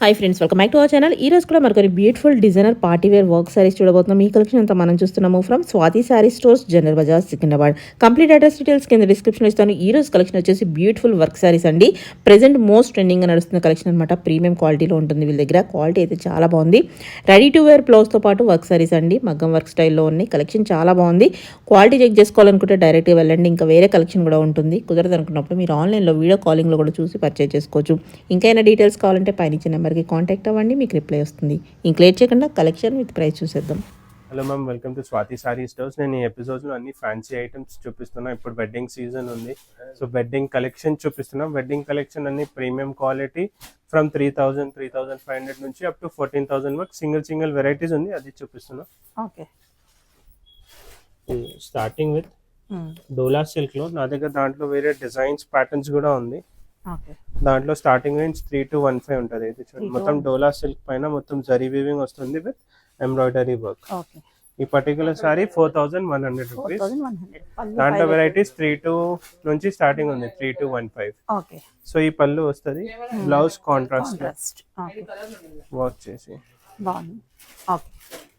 Hi friends, welcome back to our channel. ఈ రోజు కూడా మరొకరి beautiful designer party wear work sarees చూడబోతున్నాం. ఈ కలెక్షన్ అంతా మనం చూస్తున్నాము from Swathi saree stores, General Bazaar, Secunderabad. Complete address details కింద డిస్క్రిప్షన్ ఇస్తాను. ఈ రోజు కలెక్షన్ వచ్చేసి బ్యూటిఫుల్ వర్క్ సారీస్ అండి. ప్రెజెంట్ మోస్ట్ ట్రెండింగ్ గా నడుస్తున్న కలెక్షన్ అనమాట. ప్రీమియం క్వాలిటీలో ఉంటుంది వీళ్ళ దగ్గర. క్వాలిటీ అయితే చాలా బాగుంది. రెడీ టు వేర్ బ్లౌజ్తో పాటు వర్క్ సారీస్ అండి. మగ్గం వర్క్ స్టైల్లో ఉన్నాయి. కలెక్షన్ చాలా బాగుంది. క్వాలిటీ చెక్ చేసుకోవాలనుకుంటే డైరెక్ట్గా వెళ్ళండి. ఇంకా వేరే కలెక్షన్ కూడా ఉంటుంది. కుదరదు అనుకున్నప్పుడు మీరు ఆన్లైన్లో వీడియో కాలింగ్లో కూడా చూసి పర్చేజ్ చేసుకోవచ్చు. ఇంకైనా డీటెయిల్స్ కావాలంటే పైన ఇచ్చిన నెంబర్కి కాంటాక్ట్ అవ్వండి, మీకు రిప్లై వస్తుంది. ఇంక లేట్ చేయకుండా కలెక్షన్ విత్ ప్రైస్ చూసేద్దాం. Hello ma'am, welcome to Swathi saree stores. నేను ఈ ఎపిసోడ్లో అన్ని ఫ్యాన్సీ ఐటమ్స్ చూపిస్తున్నా. ఇప్పుడు వెడ్డింగ్ సీజన్ ఉంది, సో వెడ్డింగ్ కలెక్షన్ చూపిస్తున్నా. వెడ్డింగ్ కలెక్షన్ అన్ని ప్రీమియం క్వాలిటీ ఫ్రమ్ 3000, 3500 నుంచి అప్ టు 14,000 వరకు సింగిల్ వెరైటీస్ ఉంది, అది చూపిస్తున్నా. Okay, starting with dola silk లో నా దగ్గర దాంట్లో వేరే డిజైన్స్ ప్యాటర్న్స్ కూడా ఉంది. దాంట్లో స్టార్టింగ్ రేంజ్ 3 to 15 ఉంటుంది. ఇది చూడండి, మొత్తం డోలా సిల్క్ పైన మొత్తం జరీ వీవింగ్ వస్తుంది విత్ ఎంబ్రాయిడరీ వర్క్. ఈ పర్టికులర్ సారీ 4,100 రూపీస్. దాంట్లో వెరైటీస్ 3 నుంచి స్టార్టింగ్ ఉంది, 3 to 15. సో ఈ పళ్ళు వస్తుంది, బ్లౌజ్ కాంట్రాస్ట్ వర్క్ చేసి.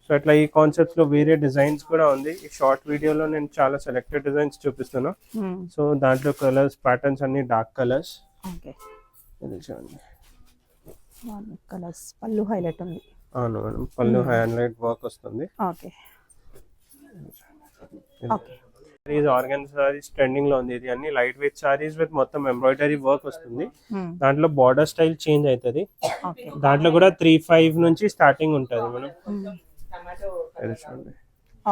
సో అట్లా ఈ కాన్సెప్ట్స్ లో వేరే డిజైన్స్ కూడా ఉంది. ఈ షార్ట్ వీడియోలో నేను చాలా సెలెక్టెడ్ డిజైన్స్ చూపిస్తున్నా. సో దాంట్లో కలర్స్ ప్యాటర్న్స్ అన్ని డార్క్ కలర్స్. ఇది చూడండి, కలర్స్ పళ్ళు హైలైట్ ఉంది. అవును మేడం, పళ్ళు హైలైట్ వర్క్ వస్తుంది. ఆర్గన్స్ సారీస్ ట్రెండింగ్ లో ఉంది. ఇది అన్ని లైట్ వెయిట్ సారీస్ విత్ మొత్తం ఎంబ్రాయిడరీ వర్క్ వస్తుంది. దాంట్లో బార్డర్ స్టైల్ చేంజ్ అవుతుంది. దాంట్లో కూడా 3-5 నుంచి స్టార్టింగ్ ఉంటుంది మేడం. ఇది చూడండి.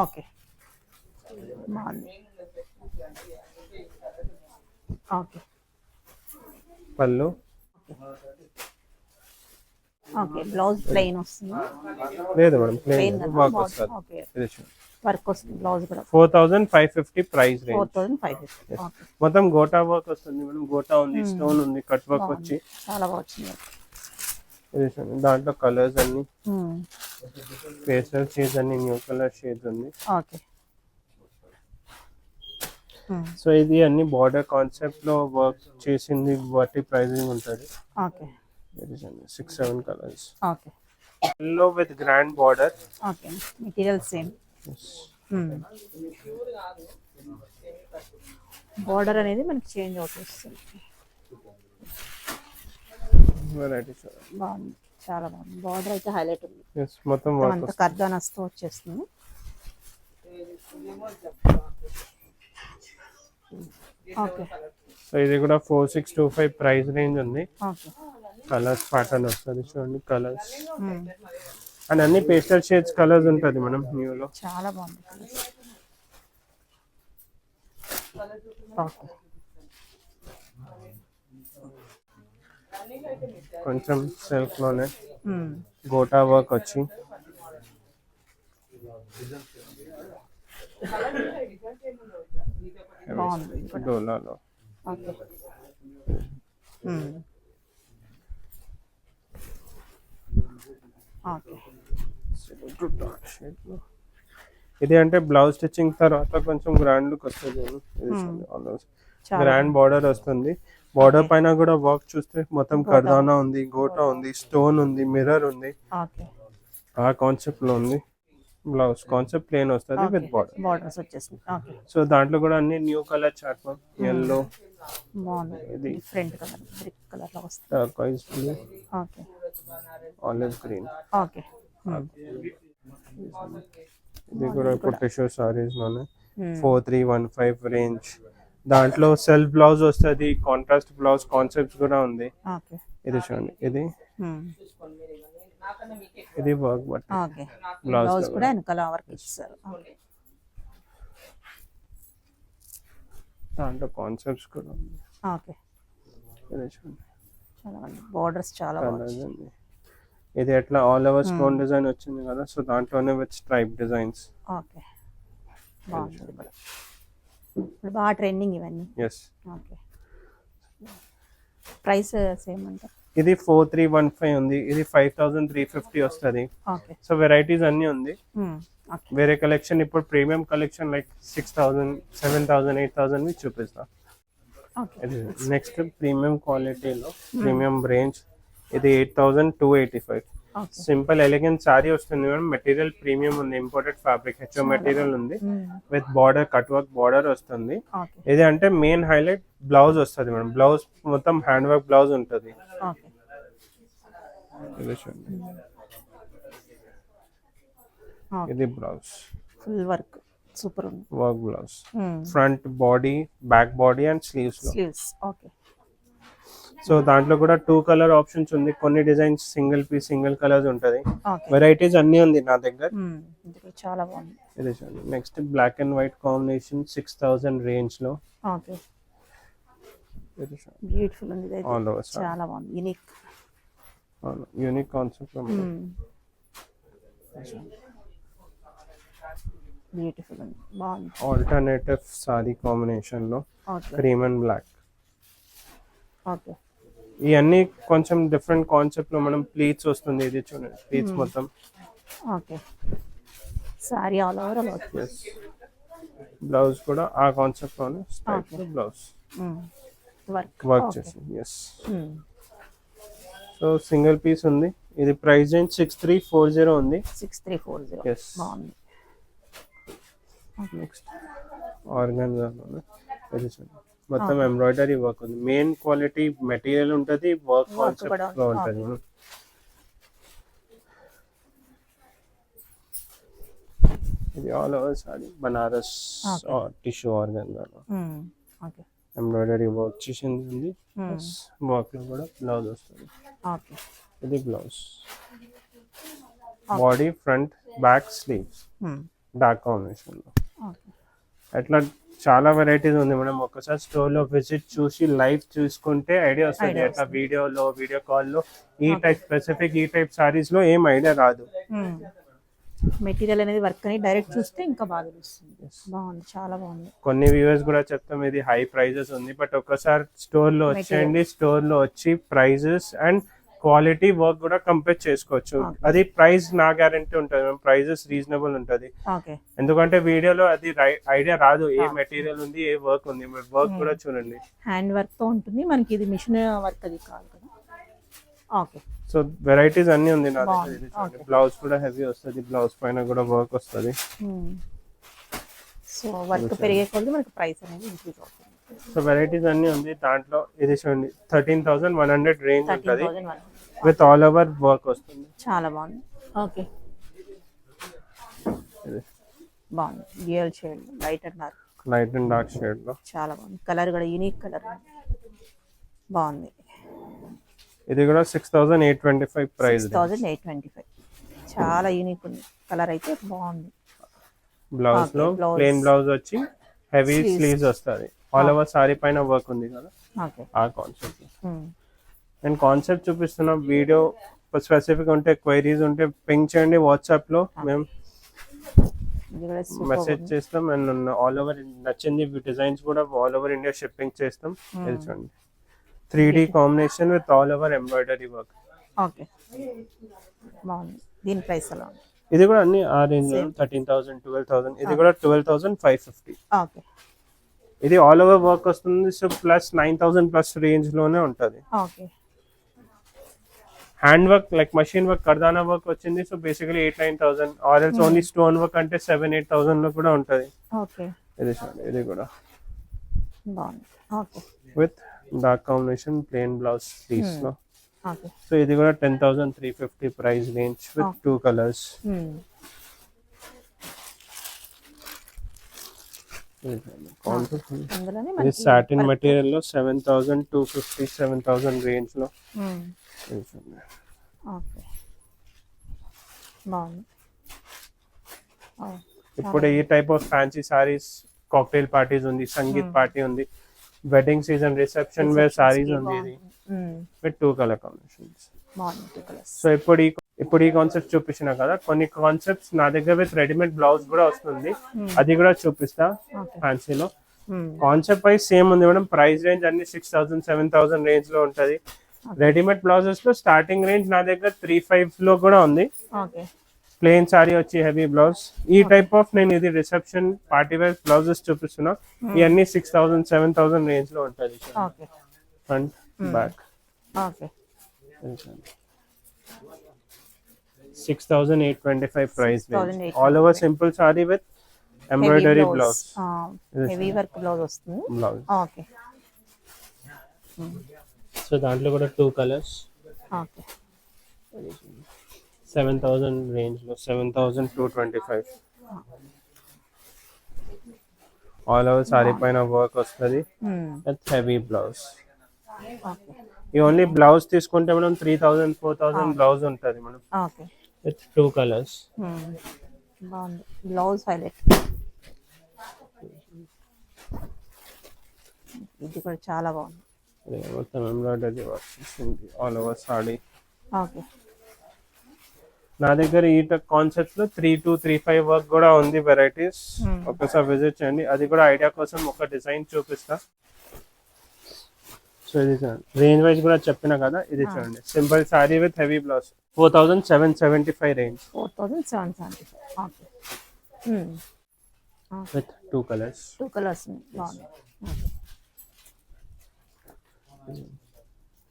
ఓకే, ఓకే, పళ్ళు. ఓకే, బ్లౌజ్ ప్లెయిన్ వస్తుంది. లేదు మేడం, ప్లెయిన్ వర్క్ వస్తుంది. ఇది చూడండి, వర్క్ వస్తుంది. బ్లౌజ్ కూడా 4,550 ప్రైస్ రేంజ్. 4,550. మొత్తం గోటా వర్క్ వస్తుంది మేడం. గోటా ఉంది, స్టోన్ ఉంది, కట్ వర్క్ వచ్చి చాలా బాగుంది. ఇది చూడండి, దాంట్లో కలర్స్ అన్ని పేస్టల్ షేడ్స్ అన్ని న్యూ కలర్ షేడ్స్ ఉంది. ఓకే, సో ఇది అన్ని బార్డర్ కాన్సెప్ట్ లో వర్క్ చేసింది, వాటి ప్రైసింగ్ ఉంటుంది. Okay, 6-7 colours. Okay, yellow with grand border. Okay, material same. Border అనేది మనకి చేంజ్ అవుతుంది. బాగుంది, చాలా బాగుంది. బార్డర్ అయితే హైలైట్ ఉంది. మొత్తం అంతా కర్దానాస్తో వచ్చేస్తుంది. ఓకే, సో ఇది కూడా 4,625 ప్రైస్ రేంజ్ ఉంది. ఓకే, కలర్స్ ప్యాటర్న్ వస్తుంది చూడండి, కలర్స్ అండ్ అన్ని పేస్టల్ షేడ్స్ కలర్స్ ఉంటుంది మనం న్యూ లో. చాలా బాగుంది. ఓకే, కొంచెం సిల్క్ లోనే గోటా వర్క్ వచ్చి డోలాలో. ఓకే, ఓకే, ఇది అంటే బ్లౌజ్ స్టిచ్చింగ్ తర్వాత కొంచెం గ్రాండ్ లుక్ వస్తుంది. గ్రాండ్ బార్డర్ వస్తుంది. బార్డర్ పైన కూడా వర్క్ చూస్తే మొత్తం కర్దానా ఉంది, గోటా ఉంది, స్టోన్ ఉంది, మిర్రర్ ఉంది. ఆ కాన్సెప్ట్ లో ఉంది. బ్లౌజ్ కాన్సెప్ట్ ప్లేన్ వస్తుంది విత్ బార్డర్స్ వచ్చేసింది. ఓకే, సో దాంట్లో కూడా అన్ని న్యూ కలర్ చార్ట్ ఎల్లో, బాగుంది. ఇది డిఫరెంట్ కలర్, బ్రిక్ కలర్ లో వస్తుంది. Turquoise blue, okay, olive green. Okay, ఇది కూడా ఇప్పుడు టిష్యూ సారీస్ లోనే 4,315 రేంజ్. దాంట్లో సెల్ఫ్ బ్లౌజ్ వస్తుంది, కాంట్రాస్ట్ బ్లౌజ్ కాన్సెప్ట్ కూడా ఉంది. ఇది చూడండి, ఇది వర్క్ బట్టి బ్లౌజ్ కూడా వెనకాల వర్క్ ఇస్తారు. దాంట్లో కాన్సెప్ట్స్ కూడా ఉంది. ఓకే, ఇది చూడండి, బోర్డర్స్ చాలా బాగుంది. ఇది ఎట్లా ఆల్ ఓవర్ స్టోన్ డిజైన్ వచ్చింది కదా, సో దాంట్లోనే విత్ స్ట్రైప్ డిజైన్స్. ఓకే, బాగుంది. బాగా ట్రెండింగ్ ఇవన్నీ. ఓకే, ప్రైస్ సేమ్ అంటారు. ఇది 4,315 ఉంది. ఇది 5,350 వస్తుంది. సో వెరైటీస్ అన్ని ఉంది. వేరే కలెక్షన్ ఇప్పుడు ప్రీమియం కలెక్షన్ లైక్ 6,000, 7,000, 8,000 చూపిస్తా. నెక్స్ట్ ప్రీమియం క్వాలిటీలో ప్రీమియం రేంజ్ ఇది 8285. ఓకే. సింపుల్ ఎలిగెంట్ సారీ వస్తుంది మేడం. మెటీరియల్ ప్రీమియం ఉంది, ఇంపోర్టెడ్ ఫ్యాబ్రిక్ హెచ్ఓ మెటీరియల్ ఉంది with border cut work border వస్తుంది. ఓకే. ఇది అంటే మెయిన్ హైలైట్ బ్లౌజ్ వస్తుంది మేడం. బ్లౌజ్ మొత్తం హ్యాండ్ వర్క్ బ్లౌజ్ ఉంటుంది. ఓకే. ఇది చూడండి, ఓకే. ఇది బ్లౌజ్ ఫుల్ వర్క్ సూపర్ ఉంది. Work blouse front body, back body and sleeves లో. స్లీవ్స్. ఓకే. సో దాంట్లో కూడా 2 కలర్ ఆప్షన్స్ ఉంది. కొన్ని designs single piece single colours ఉంటది. ఓకే. వెరైటీస్ అన్ని ఉంది నా దగ్గర. ఇది కూడా చాలా బాగుంది. ఇది చూడండి, next black and white combination 6000 range లో. ఓకే. ఇది చూడండి, బ్యూటిఫుల్ ఉంది. ఇది ఆల్ ఓవర్ చాలా బాగుంది. యూనిక్. యూనిక్ కాన్సెప్ట్ లో బ్యూటిఫుల్ ఉంది. బాగుంది. ఆల్టర్నేటివ్ సారీ కాంబినేషన్ లో okay. Cream and black. Okay. ఇవన్నీ కొంచెం డిఫరెంట్ కాన్సెప్ట్ లో మనం ప్లీట్స్ వస్తుంది. ఇది చూడండి, ప్లీట్స్ మొత్తం. ఓకే. సారీ ఆల్ ఓవర్ అలా బ్లౌజ్ కూడా ఆ కాన్సెప్ట్ లోనే స్ట్రైట్ బ్లౌజ్ వర్క్ చేసింది. ఎస్. సో సింగిల్ పీస్ ఉంది. ఇది ప్రైస్ రేంజ్ 6340 ఉంది. 6340. Yes. బాగుంది. నెక్స్ట్ ఆర్గాన్జా ఇది చూడండి, మొత్తం ఎంబ్రాయిడరీ వర్క్ ఉంది. మెయిన్ క్వాలిటీ మెటీరియల్ ఉంటుంది, వర్క్ కాన్సెప్ట్ లో ఉంటుంది. ఇది all over sorry Banaras tissue organza లో ఓకే. ఎంబ్రాయిడరీ వర్క్ చేసింది ఉంది. వర్క్ లో కూడా బ్లౌజ్ వస్తుంది. ఓకే. ఇది blouse, body, front, back, sleeves dark combination లో. ఓకే. అట్లా చాలా వెరైటీస్ ఉంది మేడం. ఒకసారి స్టోర్ లో విజిట్ చూసి లైవ్ చూసుకుంటే ఐడియా వస్తుంది. అట్లా వీడియోలో వీడియో కాల్ లో ఈ టైప్ స్పెసిఫిక్ ఈ టైప్ సారీస్ లో ఏం ఐడియా రాదు. మెటీరియల్ అనేది వర్క్ అని డైరెక్ట్ చూస్తే ఇంకా బాగా తెలుస్తుంది. బాగుంది, చాలా బాగుంది. కొన్ని వ్యూవర్స్ కూడా చెప్తాం ఇది హై ప్రైజెస్ ఉంది, బట్ ఒకసారి స్టోర్ లో వచ్చేయండి. స్టోర్ లో వచ్చి ప్రైజెస్ అండ్ క్వాలిటీ వర్క్ కూడా కంపేర్ చేసుకోవచ్చు. అది ప్రైస్ నా గ్యారంటీ ఉంటుంది, ప్రైజెస్ రీజనబుల్ ఉంటుంది. ఓకే. ఎందుకంటే వీడియోలో అది ఐడియా రాదు ఏ మెటీరియల్ ఉంది, ఏ వర్క్ ఉంది. వర్క్ కూడా చూడండి, హ్యాండ్ వర్క్ తో ఉంటుంది. మనకి ఇది మిషన్ వర్క్ అది కాదు కదా. ఓకే. సో వెరైటీస్ అన్ని ఉంది నా దగ్గర. బ్లౌజ్ కూడా హెవీ వస్తుంది, బ్లౌజ్ పైన కూడా వర్క్ వస్తుంది. సో వర్క్ పెరిగే కొద్దీ మనకి ప్రైస్ అనేది ఇంక్రీజ్ అవుతుంది. సో వెరైటీస్ అన్ని ఉంది దాంట్లో. ఇది చూడండి 13,100 రేంజ్ ఉంటుంది విత్ ఆల్ ఓవర్ వర్క్ వస్తుంది. చాలా బాగుంది. ఓకే. బాగుంది. Dual shade, light and dark, light and dark shade లో చాలా బాగుంది. కలర్ కూడా యూనిక్ కలర్ బాగుంది. ఇది కూడా 6,825 ప్రైస్. 6,825. చాలా యూనిక్ ఉంది. కలర్ అయితే బాగుంది. బ్లౌజ్ లో ప్లెయిన్ బ్లౌజ్ వచ్చి హెవీ స్లీవ్స్ వస్తుంది. ఆల్ ఓవర్ సారీ పైన వర్క్ ఉంది కదా, ఓకే. ఆ కాన్సెప్ట్. నేను కాన్సెప్ట్ చూపిస్తున్నా. వీడియో స్పెసిఫిక్ ఉంటే క్వైరీస్ ఉంటే పింక్ చేయండి వాట్సాప్ లో, మేము మెసేజ్ చేస్తాం. అండ్ ఆల్ ఓవర్ నచ్చింది డిజైన్స్ కూడా ఆల్ ఓవర్ ఇండియా షిప్పింగ్ చేస్తాం. చూడండి 3D combination with all over embroidery work. Okay. బాగుంది. దీని ప్రైస్ ఎలా ఉంది? ఇది కూడా అన్ని ఆ రేంజ్ లో 13,000, 12,000. ఇది కూడా 12,550. ఓకే. ఇది ఆల్ ఓవర్ వర్క్ వస్తుంది. సో ప్లస్ 9,000 ప్లస్ రేంజ్ లోనే ఉంటది. Okay. Hand work like machine work kardana work వచ్చింది. So basically 8,000-9,000 or else only stone work అంటే 7,000-8,000 లో కూడా ఉంటది. ఓకే. ఇది చూడండి, ఇది కూడా బాగుంది. Okay. With dark combination plain blouse sleeves లో. ఓకే. సో ఇది కూడా 10,350 ప్రైస్ రేంజ్ విత్ 2 కలర్స్. ఇది సాటిన్ మెటీరియల్ లో 7,250, 7,000 రేంజ్ లో. ఓకే. బాగుంది. ఇప్పుడు ఈ type of fancy sarees cocktail parties ఉంది, సంగీత్ పార్టీ ఉంది, wedding season reception wear sarees ఉంది. ఇది విత్ 2 కలర్ కాంబినేషన్స్. సో ఇప్పుడు ఈ కాన్సెప్ట్ చూపించిన కదా, కొన్ని కాన్సెప్ట్స్ నా దగ్గర విత్ రెడీమేడ్ బ్లౌజ్ కూడా వస్తుంది. అది కూడా చూపిస్తా. ఫ్యాన్సీలో కాన్సెప్ట్ వైజ్ సేమ్ ఉంది మేడం. ప్రైస్ రేంజ్ అన్ని 6,000, 7,000 రేంజ్ లో ఉంటది. రెడీమేడ్ బ్లౌజెస్ లో స్టార్టింగ్ రేంజ్ నా దగ్గర 3,500 లో కూడా ఉంది. ప్లెయిన్ సారీ వచ్చి హెవీ బ్లౌజ్. ఈ టైప్ ఆఫ్ నేను ఇది రిసెప్షన్ పార్టీ వేర్ బ్లౌజెస్ చూపిస్తున్నా. ఇవన్నీ 6,000, 7,000 రేంజ్ లో ఉంటది. Front, back. $6,825 price range. 6,825. All over simple saree with embroidery blouse. Heavy work blouse వస్తుంది. Blouse. ఓకే సో దాంట్లో కూడా 2 కలర్స్. ఓకే 7,000 రేంజ్ లో 7,225. ఆల్ ఓవర్ సారీ పైన వర్క్ వస్తుంది విత్ హెవీ బ్లౌజ్. ఓకే ఈ ఓన్లీ బ్లౌజ్ తీసుకుంటే మనం 3,000 4,000 బ్లౌజ్ ఉంటుంది మనం ఓకే విత్ 2 కలర్స్. బాగుంది బ్లౌజ్ హైలైట్. ఇది కూడా చాలా బాగుంది. మొత్తం ఎంబ్రాయిడరీ వర్క్ వస్తుంది ఆల్ ఓవర్ సారీ. ఓకే నా దగ్గర ఈ కాన్సెప్ట్ లో 3-3-5 వర్క్ కూడా ఉంది వెరైటీస్. ఒకసారి విజిట్ చేయండి. అది కూడా ఐడియా కోసం ఒక డిజైన్ చూపిస్తా. సో ఇది చూడండి, రేంజ్ వైజ్ కూడా చెప్పిన కదా, ఇది చూడండి simple sari with heavy blouse 4,775 range 4,775. Okay with 2 colours. 2 colours బాగుంది. ఓకే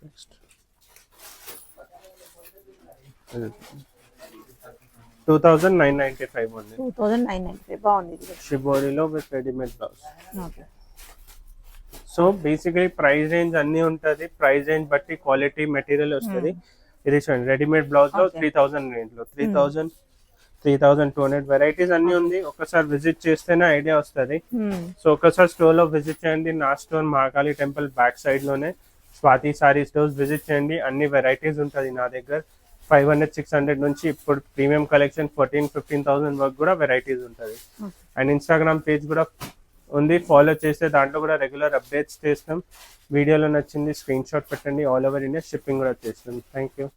నెక్స్ట్ 2,995 ఉంది 2,995 బాగుంది ఇది కూడా. షిబోరిలో with readymade blouse. Okay so basically price range అన్ని ఉంటది, ప్రైస్ రేంజ్ బట్టి క్వాలిటీ మెటీరియల్ వస్తుంది. ఇది చూడండి రెడీమేడ్ బ్లౌజ్ లో 3,000 రేంజ్ లో 3,000 3,200 వెరైటీస్ అన్ని ఉంది. ఒకసారి విజిట్ చేస్తేనే ఐడియా వస్తుంది. సో ఒకసారి స్టోర్ లో విజిట్ చేయండి. నా store Mahakali temple back side లోనే స్వాతి సారీ స్టోర్స్ విజిట్ చేయండి. అన్ని వెరైటీస్ ఉంటుంది నా దగ్గర. 500-600 నుంచి ఇప్పుడు ప్రీమియం కలెక్షన్ 14,000-15,000 వరకు కూడా వెరైటీస్ ఉంటుంది. అండ్ ఇన్స్టాగ్రామ్ పేజ్ కూడా ఉంది, ఫాలో చేస్తే దాంట్లో కూడా రెగ్యులర్ అప్డేట్స్ చేస్తాం. వీడియోలో నచ్చింది స్క్రీన్ షాట్ పెట్టండి. ఆల్ ఓవర్ ఇండియా షిప్పింగ్ కూడా చేస్తాం. Thank you.